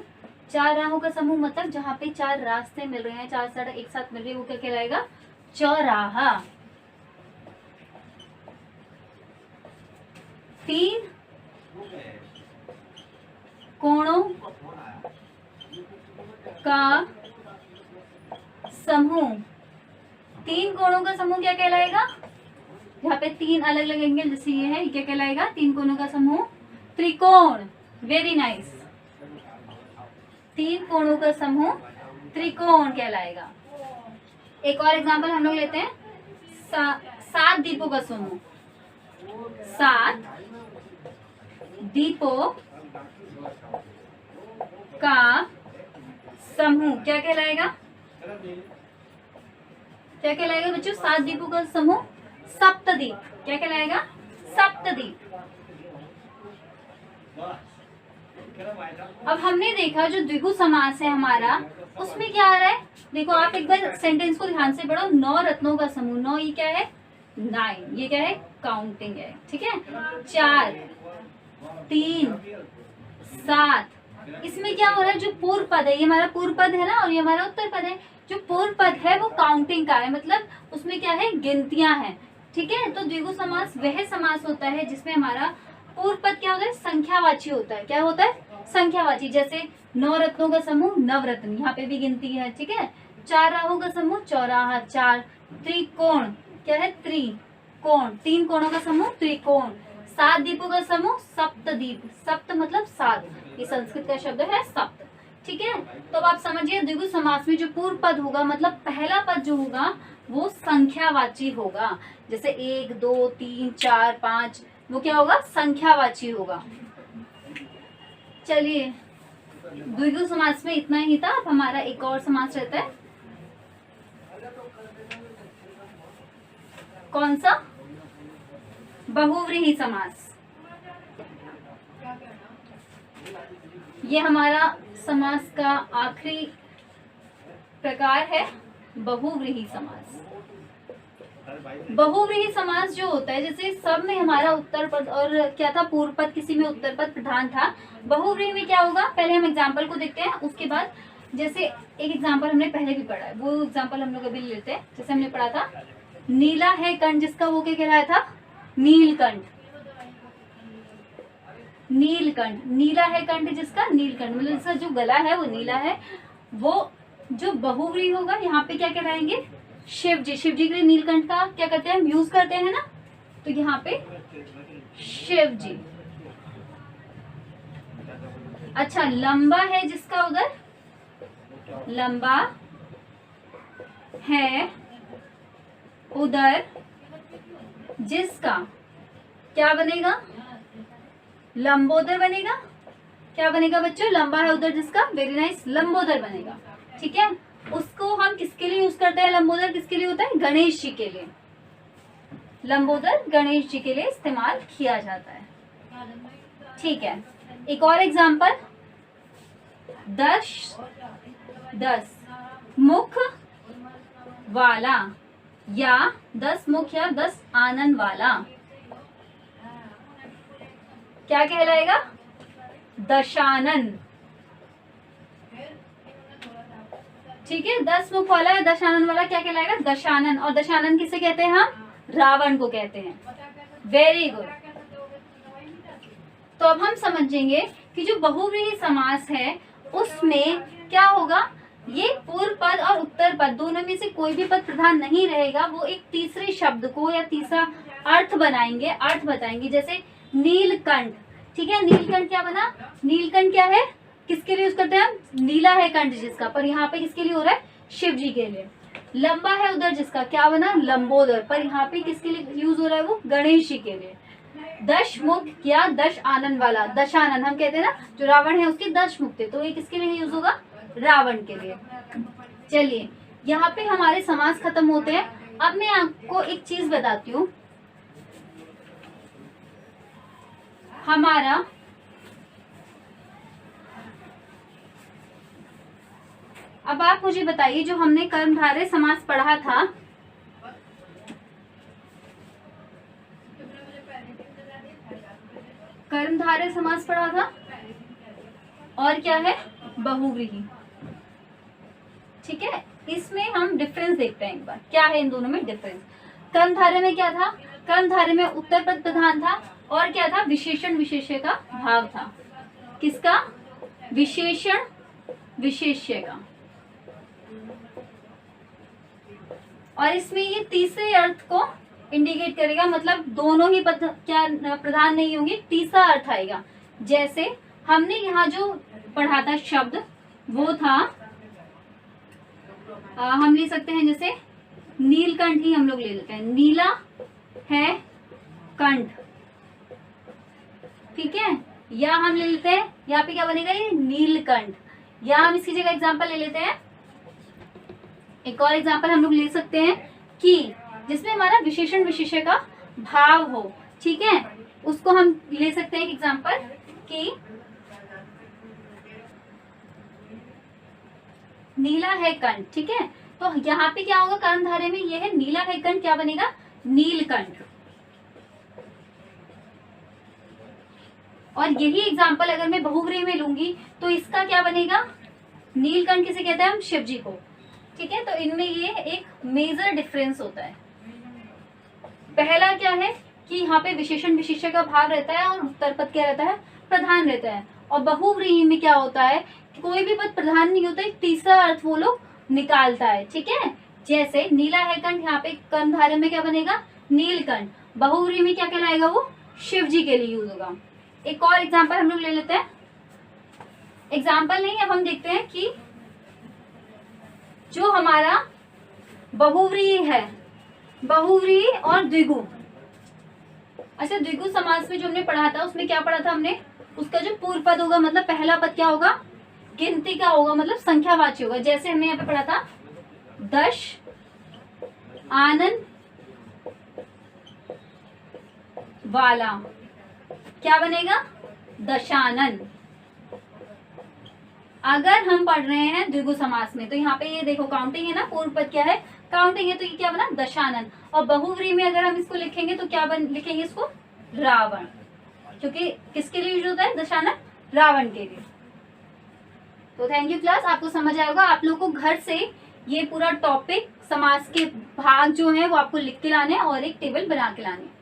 4 राहों का समूह मतलब जहाँ पे 4 रास्ते मिल रहे हैं, 4 सड़क एक साथ मिल रही है, वो क्या कहलाएगा? चौराहा। 3 कोणों का समूह। 3 कोणों का समूह क्या कहलाएगा? यहाँ पे 3 अलग अलग एंगल जैसे ये है, क्या कहलाएगा? 3 कोणों का समूह त्रिकोण। Very nice. 3 कोणों का समूह त्रिकोण कहलाएगा। एक और एग्जांपल हम लोग लेते हैं 7 दीपों का समूह। 7 दीपों का समूह क्या कहलाएगा? क्या कहलाएगा बच्चों? 7 दीपों का समूह सप्तदीप। क्या कहलाएगा? सप्तदीप। अब हमने देखा जो द्विगु समास है हमारा, उसमें क्या आ रहा है? देखो आप एक बार सेंटेंस को ध्यान से पढ़ो। 9 रत्नों का समूह। 9 ये क्या है? 9। ये क्या है? काउंटिंग है। ठीक है, 4 3 7। इसमें क्या हो रहा है? जो पूर्व पद है, ये हमारा पूर्व पद है ना, और ये हमारा उत्तर पद है। जो पूर्व पद है वो काउंटिंग का है, मतलब उसमें क्या है? गिनतियां हैं। ठीक है, तो द्विगु समास वह समास होता है जिसमें हमारा पूर्व पद क्या होता है? संख्यावाची होता है। क्या होता है? संख्यावाची। जैसे 9 रत्नों का समूह नवरत्न, यहाँ पे भी गिनती है। ठीक है, 4 राहों का समूह चौराहा 4। त्रिकोण क्या है? त्रिकोण। 3 कोणों का समूह त्रिकोण। 7 दीपों का समूह सप्तदीप। सप्त मतलब 7, ये संस्कृत का शब्द है सप्त। ठीक है, तो अब आप समझिए द्विगु समास में जो पूर्व पद होगा, मतलब पहला पद जो होगा वो संख्यावाची होगा। जैसे 1 2 3 4 5, वो क्या होगा? संख्यावाची होगा। चलिए, द्विगु समास में इतना ही था। अब हमारा एक और समास रहता है, कौन सा? बहुव्रीहि समास। ये हमारा समास का आखिरी प्रकार है, बहुव्रीहि समास। बहुव्रीहि समास जो होता है, जैसे सब में हमारा उत्तर पद और क्या था? पूर्व पद, किसी में उत्तर पद प्रधान था। बहुव्रीहि में क्या होगा? पहले हम एग्जाम्पल को देखते हैं, उसके बाद जैसे एक एग्जाम्पल हमने पहले भी पढ़ा है, वो एग्जाम्पल हम लोग अभी लेते हैं। जैसे हमने पढ़ा था नीला है कंठ, जिसका वो क्या कहलाया था? नीलकंठ। नीलकंठ, नीला है कंठ जिसका, नीलकंठ मतलब जिसका जो गला है वो नीला है। वो जो बहुव्रीहि होगा यहाँ पे क्या कहलाएंगे? शिव जी। शिव जी के लिए नीलकंठ का क्या करते हैं? हम यूज करते हैं ना, तो यहाँ पे शिव जी। अच्छा, लंबा है जिसका उधर, लंबा है उधर जिसका, क्या बनेगा? लंबोदर बनेगा। क्या बनेगा बच्चों? लंबा है उधर जिसका, वेरी नाइस, लंबोदर बनेगा। ठीक है, उसको हम किसके लिए यूज करते हैं? लंबोदर किसके लिए होता है? गणेश जी के लिए। लंबोदर गणेश जी के लिए इस्तेमाल किया जाता है। ठीक है, एक और एग्जांपल 10 मुख वाला या 10 मुख या 10 आनन वाला क्या कहलाएगा? दशानन। ठीक है, 10 मुख वाला या दशानन वाला क्या कहलाएगा? दशानन। और दशानन किसे कहते हैं हम? रावण को कहते हैं। Very good. तो अब हम समझेंगे कि जो बहुव्रीहि समास है उसमें क्या होगा, ये पूर्व पद और उत्तर पद दोनों में से कोई भी पद प्रधान नहीं रहेगा, वो एक तीसरे शब्द को या तीसरा अर्थ बनाएंगे, अर्थ बताएंगे। जैसे नीलकंठ, ठीक है, नीलकंठ क्या बना? नीलकंठ क्या है, किसके लिए यूज करते हैं हम? नीला है कंठ जिसका, पर यहाँ पे किसके लिए हो रहा है? शिव जी के लिए। लंबा है उधर जिसका, क्या बना? लंबोदर, पर यहाँ पे किसके लिए यूज हो रहा है? वो गणेश जी के लिए। दश मुख या 10 आनन वाला, दशानन हम कहते हैं ना, जो रावण है उसके 10 मुख थे, तो ये किसके लिए यूज होगा? रावण के लिए। चलिए, यहाँ पे हमारे समास खत्म होते हैं। अब मैं आपको एक चीज बताती हूँ। हमारा अब आप मुझे बताइए, जो हमने कर्मधारय समास पढ़ा था, कर्मधारय समास पढ़ा था, और क्या है? बहुव्रीहि। ठीक है, इसमें हम डिफरेंस देखते हैं एक बार, क्या है इन दोनों में डिफरेंस। कर्मधारय में क्या था? कर्मधारय में उत्तर पद प्रधान था, और क्या था? विशेषण विशेष्य का भाव था। किसका? विशेषण विशेष्य का। और इसमें ये तीसरे अर्थ को इंडिकेट करेगा, मतलब दोनों ही पद क्या प्रधान नहीं होंगे, तीसरा अर्थ आएगा। जैसे हमने यहाँ जो पढ़ा था शब्द, वो था हम ले सकते हैं जैसे नीलकंठ ही हम लोग ले लेते हैं, नीला है कंठ, ठीक है, या हम ले लेते हैं यहाँ पे क्या बनेगा? ये नीलकंठ। या हम इसकी जगह एग्जांपल ले लेते हैं, एक और एग्जांपल हम लोग ले सकते हैं कि जिसमें हमारा विशेषण विशेष्य का भाव हो, ठीक है, उसको हम ले सकते हैं एक एग्जांपल कि नीला है कंठ। ठीक है, तो यहाँ पे क्या होगा? कर्मधारय में ये है नीला है कंठ, क्या बनेगा? नीलकंठ। और यही एग्जांपल अगर मैं बहुव्रीहि में लूंगी तो इसका क्या बनेगा? नीलकंठ किसे कहते हैं हम? शिव जी को। ठीक है, तो इनमें ये एक मेजर डिफरेंस होता है। पहला क्या है कि यहाँ पे विशेषण विशेष्य का भाव रहता है और उत्तर पद क्या रहता है? प्रधान रहता है। और बहुव्रीहि में क्या होता है? कोई भी पद प्रधान नहीं होता, एक तीसरा अर्थ वो लोग निकालता है। ठीक है, जैसे नीला है कंठ, यहाँ पे कर्मधारय में क्या बनेगा? नीलकंठ। बहुव्रीहि में क्या कहलाएगा? वो शिव जी के लिए यूज होगा। एक और एग्जाम्पल हम लोग ले लेते हैं, एग्जाम्पल नहीं, अब हम देखते हैं कि जो हमारा बहुव्रीहि है, बहुव्रीहि और द्विगु। अच्छा, द्विगु समास में जो हमने पढ़ा था उसमें क्या पढ़ा था हमने? उसका जो पूर्व पद होगा, मतलब पहला पद क्या होगा? गिनती का होगा, मतलब संख्यावाची होगा। जैसे हमने यहाँ पे पढ़ा था 10 आनन वाला, क्या बनेगा? दशानन। अगर हम पढ़ रहे हैं द्विगु समास में तो यहाँ पे ये देखो काउंटिंग है ना, पूर्व पद क्या है? काउंटिंग है, तो ये क्या बना? दशानन। और बहुव्रीहि में अगर हम इसको लिखेंगे तो क्या लिखेंगे इसको? रावण, क्योंकि किसके लिए यूज होता है दशानन? रावण के लिए। तो थैंक यू क्लास, आपको समझ आएगा। आप लोगों को घर से ये पूरा टॉपिक समास के भाग जो है वो आपको लिख के लाने और एक टेबल बना के लाने।